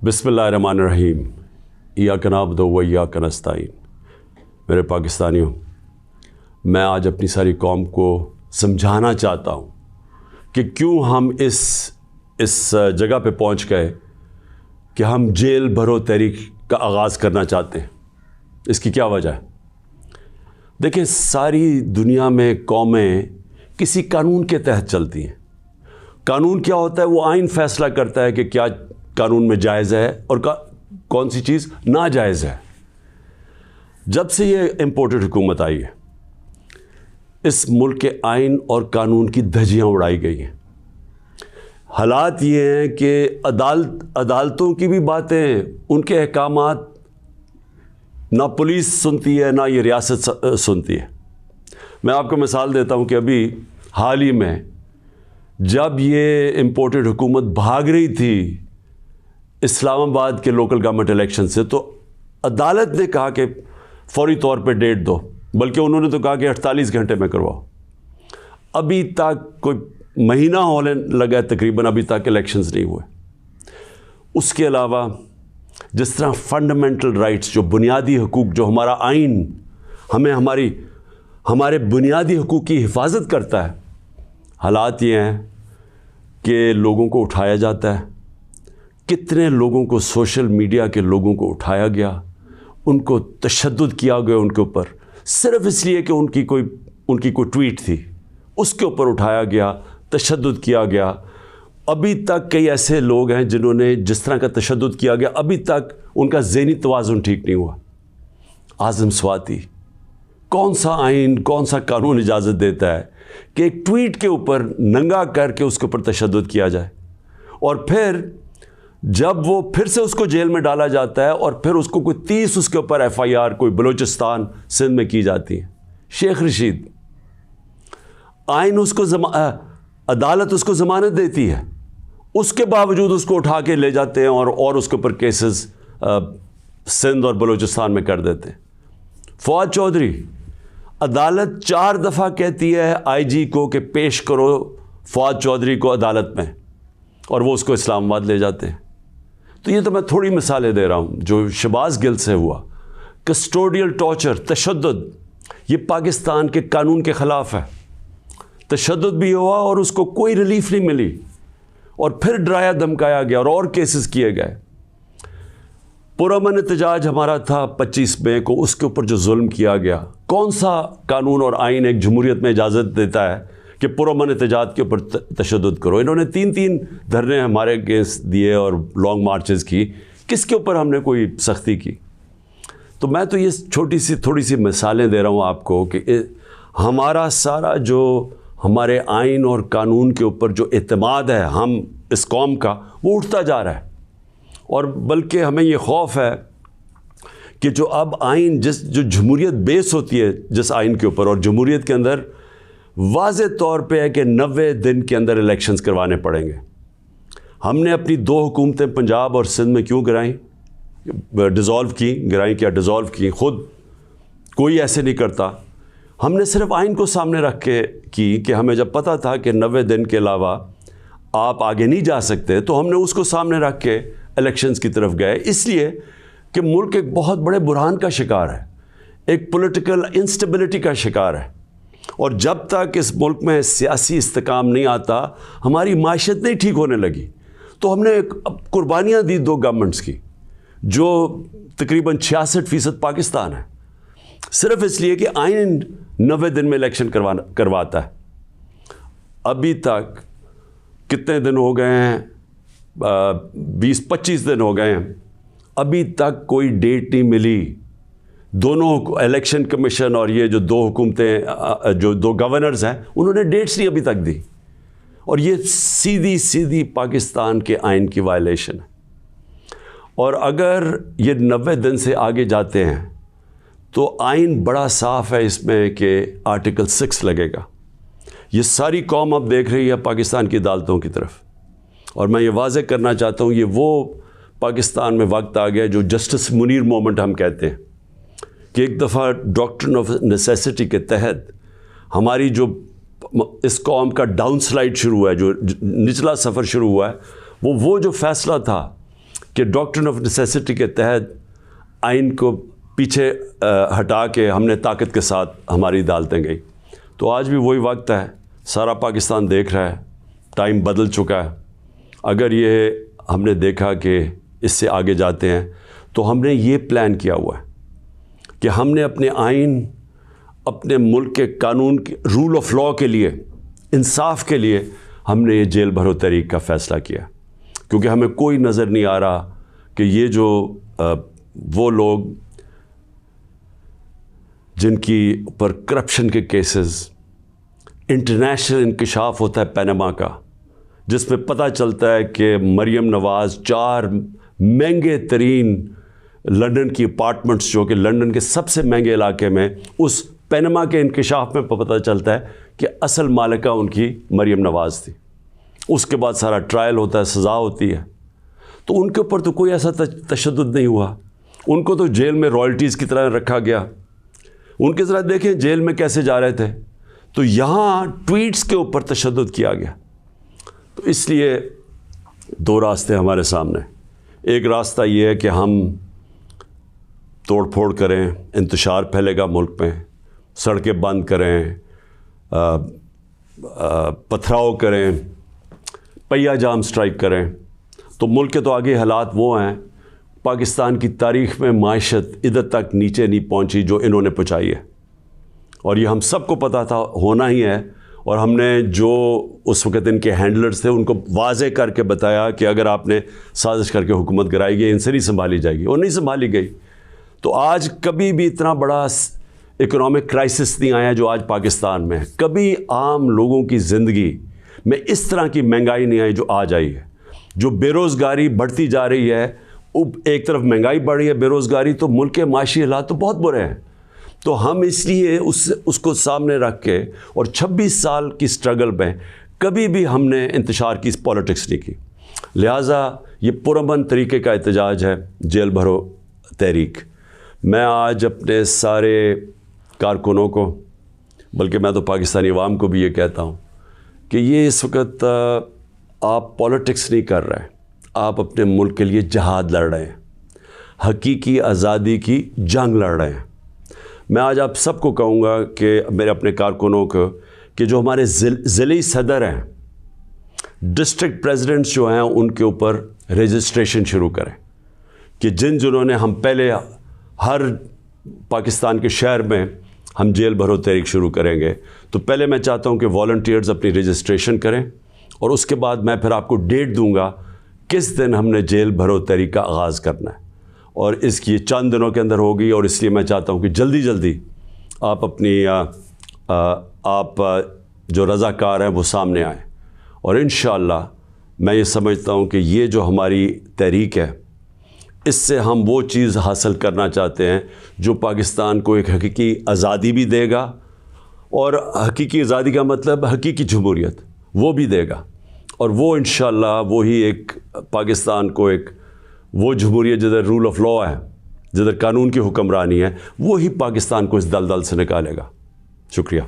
بسم اللہ الرحمن الرحیم ایاک نعبد و ایاک نستعین۔ میرے پاکستانیوں، میں آج اپنی ساری قوم کو سمجھانا چاہتا ہوں کہ کیوں ہم اس جگہ پہ پہنچ گئے کہ ہم جیل بھرو تحریک کا آغاز کرنا چاہتے ہیں۔ اس کی کیا وجہ ہے؟ دیکھیں، ساری دنیا میں قومیں کسی قانون کے تحت چلتی ہیں۔ قانون کیا ہوتا ہے؟ وہ آئین فیصلہ کرتا ہے کہ کیا قانون میں جائز ہے اور کون سی چیز ناجائز ہے۔ جب سے یہ امپورٹڈ حکومت آئی ہے، اس ملک کے آئین اور قانون کی دھجیاں اڑائی گئی ہیں۔ حالات یہ ہیں کہ عدالتوں کی بھی باتیں، ان کے احکامات نہ پولیس سنتی ہے نہ یہ ریاست سنتی ہے۔ میں آپ کو مثال دیتا ہوں کہ ابھی حال ہی میں جب یہ امپورٹڈ حکومت بھاگ رہی تھی اسلام آباد کے لوکل گورنمنٹ الیکشن سے، تو عدالت نے کہا کہ فوری طور پہ ڈیٹ دو، بلکہ انہوں نے تو کہا کہ 48 گھنٹے میں کرواؤ۔ ابھی تک کوئی مہینہ ہونے لگا ہے تقریباً، ابھی تک الیکشنز نہیں ہوئے۔ اس کے علاوہ جس طرح فنڈامنٹل رائٹس، جو بنیادی حقوق، جو ہمارا آئین ہمیں ہمارے بنیادی حقوق کی حفاظت کرتا ہے، حالات یہ ہیں کہ لوگوں کو اٹھایا جاتا ہے۔ کتنے لوگوں کو، سوشل میڈیا کے لوگوں کو اٹھایا گیا، ان کو تشدد کیا گیا ان کے اوپر، صرف اس لیے کہ ان کی کوئی ٹویٹ تھی، اس کے اوپر اٹھایا گیا، تشدد کیا گیا۔ ابھی تک کئی ایسے لوگ ہیں جنہوں نے جس طرح کا تشدد کیا گیا، ابھی تک ان کا ذہنی توازن ٹھیک نہیں ہوا۔ اعظم سواتی، کون سا آئین، کون سا قانون اجازت دیتا ہے کہ ایک ٹویٹ کے اوپر ننگا کر کے اس کے اوپر تشدد کیا جائے، اور پھر جب وہ پھر سے اس کو جیل میں ڈالا جاتا ہے اور پھر اس کو کوئی 30 اس کے اوپر FIR کوئی بلوچستان سندھ میں کی جاتی ہے۔ شیخ رشید، آئین اس کو عدالت اس کو ضمانت دیتی ہے، اس کے باوجود اس کو اٹھا کے لے جاتے ہیں اور اس کے اوپر کیسز سندھ اور بلوچستان میں کر دیتے ہیں۔ فواد چودھری، عدالت 4 دفعہ کہتی ہے IG کو کہ پیش کرو فواد چودھری کو عدالت میں، اور وہ اس کو اسلام آباد لے جاتے ہیں۔ تو یہ تو میں تھوڑی مثالیں دے رہا ہوں جو شہباز گل سے ہوا۔ کسٹوڈیل ٹارچر، تشدد، یہ پاکستان کے قانون کے خلاف ہے۔ تشدد بھی ہوا اور اس کو کوئی ریلیف نہیں ملی، اور پھر ڈرایا دھمکایا گیا اور کیسز کیے گئے۔ پرامن احتجاج ہمارا تھا 25 مئی کو، اس کے اوپر جو ظلم کیا گیا، کون سا قانون اور آئین ایک جمہوریت میں اجازت دیتا ہے کہ پرامن احتجاج کے اوپر تشدد کرو؟ انہوں نے 3 دھرنے ہمارے اگینسٹ دیے اور لانگ مارچز کی، کس کے اوپر ہم نے کوئی سختی کی؟ تو میں تو یہ تھوڑی سی مثالیں دے رہا ہوں آپ کو کہ ہمارا سارا جو ہمارے آئین اور قانون کے اوپر جو اعتماد ہے ہم اس قوم کا، وہ اٹھتا جا رہا ہے۔ اور بلکہ ہمیں یہ خوف ہے کہ جو اب آئین جو جمہوریت بیس ہوتی ہے جس آئین کے اوپر، اور جمہوریت کے اندر واضح طور پہ ہے کہ 90 دن کے اندر الیکشنز کروانے پڑیں گے۔ ہم نے اپنی 2 حکومتیں پنجاب اور سندھ میں کیوں گرائیں؟ گرائیں کیا ڈیزالو کی؟ خود کوئی ایسے نہیں کرتا۔ ہم نے صرف آئین کو سامنے رکھ کے کی کہ ہمیں جب پتہ تھا کہ 90 دن کے علاوہ آپ آگے نہیں جا سکتے، تو ہم نے اس کو سامنے رکھ کے الیکشنز کی طرف گئے، اس لیے کہ ملک ایک بہت بڑے بحران کا شکار ہے، ایک پولیٹیکل انسٹیبلٹی کا شکار ہے، اور جب تک اس ملک میں سیاسی استحکام نہیں آتا، ہماری معیشت نہیں ٹھیک ہونے لگی۔ تو ہم نے قربانیاں دی 2 گورنمنٹس کی، جو تقریباً 66% پاکستان ہے، صرف اس لیے کہ آئین 90 دن میں الیکشن کرواتا ہے۔ ابھی تک کتنے دن ہو گئے ہیں؟ 20-25 دن ہو گئے ہیں، ابھی تک کوئی ڈیٹ نہیں ملی۔ دونوں الیکشن کمیشن اور یہ جو 2 حکومتیں، جو 2 گورنرز ہیں، انہوں نے ڈیٹس نہیں ابھی تک دی، اور یہ سیدھی پاکستان کے آئین کی وائلیشن ہے۔ اور اگر یہ 90 دن سے آگے جاتے ہیں تو آئین بڑا صاف ہے اس میں کہ آرٹیکل 6 لگے گا۔ یہ ساری قوم اب دیکھ رہی ہے پاکستان کی عدالتوں کی طرف، اور میں یہ واضح کرنا چاہتا ہوں، یہ وہ پاکستان میں وقت آ گیا جو جسٹس منیر مومنٹ ہم کہتے ہیں، کہ ایک دفعہ ڈاکٹرن آف نیسیسٹی کے تحت ہماری جو اس قوم کا ڈاؤن سلائڈ شروع ہوا ہے، جو نچلا سفر شروع ہوا ہے، وہ جو فیصلہ تھا کہ ڈاکٹرن آف نیسیسٹی کے تحت آئین کو پیچھے ہٹا کے ہم نے طاقت کے ساتھ ہماری عدالتیں گئی. تو آج بھی وہی وقت ہے, سارا پاکستان دیکھ رہا ہے, ٹائم بدل چکا ہے. اگر یہ ہم نے دیکھا کہ اس سے آگے جاتے ہیں تو ہم نے یہ پلان کیا ہوا ہے کہ ہم نے اپنے آئین, اپنے ملک کے قانون کے رول آف لاء کے لیے, انصاف کے لیے ہم نے یہ جیل بھرو تحریک کا فیصلہ کیا, کیونکہ ہمیں کوئی نظر نہیں آ رہا کہ یہ جو وہ لوگ جن کی پر کرپشن کے کیسز, انٹرنیشنل انکشاف ہوتا ہے پینما کا, جس میں پتہ چلتا ہے کہ مریم نواز 4 مہنگے ترین لنڈن کی اپارٹمنٹس, جو کہ لنڈن کے سب سے مہنگے علاقے میں, اس پینما کے انکشاف میں پتہ چلتا ہے کہ اصل مالکہ ان کی مریم نواز تھی. اس کے بعد سارا ٹرائل ہوتا ہے, سزا ہوتی ہے. تو ان کے اوپر تو کوئی ایسا تشدد نہیں ہوا, ان کو تو جیل میں رائلٹیز کی طرح رکھا گیا. ان کے ذرا دیکھیں جیل میں کیسے جا رہے تھے. تو یہاں ٹویٹس کے اوپر تشدد کیا گیا. تو اس لیے 2 راستے ہمارے سامنے. ایک راستہ یہ ہے کہ ہم توڑ پھوڑ کریں, انتشار پھیلے گا ملک میں, سڑکیں بند کریں, پتھراؤ کریں, پہیہ جام سٹرائک کریں. تو ملک کے تو آگے حالات وہ ہیں, پاکستان کی تاریخ میں معیشت ادھر تک نیچے نہیں پہنچی جو انہوں نے پہنچائی ہے, اور یہ ہم سب کو پتہ تھا ہونا ہی ہے. اور ہم نے جو اس وقت ان کے ہینڈلرز تھے ان کو واضح کر کے بتایا کہ اگر آپ نے سازش کر کے حکومت گرائی گئی, ان سے نہیں سنبھالی جائے گی, اور نہیں سنبھالی گئی. تو آج کبھی بھی اتنا بڑا اکنامک کرائسس نہیں آیا جو آج پاکستان میں ہے. کبھی عام لوگوں کی زندگی میں اس طرح کی مہنگائی نہیں آئی جو آج آئی ہے. جو بے روزگاری بڑھتی جا رہی ہے, ایک طرف مہنگائی بڑھ رہی ہے, بے روزگاری, تو ملک کے معاشی حالات تو بہت برے ہیں. تو ہم اس لیے اس کو سامنے رکھ کے, اور 26 سال کی سٹرگل میں کبھی بھی ہم نے انتشار کی پالیٹکس نہیں کی. لہٰذا یہ پرامن طریقے کا احتجاج ہے جیل بھرو تحریک. میں آج اپنے سارے کارکنوں کو, بلکہ میں تو پاکستانی عوام کو بھی یہ کہتا ہوں کہ یہ اس وقت آپ پالیٹکس نہیں کر رہے ہیں, آپ اپنے ملک کے لیے جہاد لڑ رہے ہیں, حقیقی آزادی کی جنگ لڑ رہے ہیں. میں آج آپ سب کو کہوں گا کہ میرے اپنے کارکنوں کو کہ جو ہمارے ضلعی صدر ہیں, ڈسٹرکٹ پریزیڈنٹس جو ہیں, ان کے اوپر رجسٹریشن شروع کریں کہ جنہوں نے ہم پہلے ہر پاکستان کے شہر میں ہم جیل بھرو تحریک شروع کریں گے. تو پہلے میں چاہتا ہوں کہ والنٹیئرز اپنی رجسٹریشن کریں, اور اس کے بعد میں پھر آپ کو ڈیٹ دوں گا کس دن ہم نے جیل بھرو تحریک کا آغاز کرنا ہے, اور اس کی چند دنوں کے اندر ہوگی. اور اس لیے میں چاہتا ہوں کہ جلدی جلدی آپ اپنی آپ جو رضاکار ہیں وہ سامنے آئیں. اور انشاءاللہ میں یہ سمجھتا ہوں کہ یہ جو ہماری تحریک ہے, اس سے ہم وہ چیز حاصل کرنا چاہتے ہیں جو پاکستان کو ایک حقیقی آزادی بھی دے گا, اور حقیقی آزادی کا مطلب حقیقی جمہوریت وہ بھی دے گا. اور وہ انشاءاللہ وہی ایک پاکستان کو ایک وہ جمہوریت جدھر رول آف لاء ہے, جدھر قانون کی حکمرانی ہے, وہی پاکستان کو اس دلدل سے نکالے گا. شکریہ.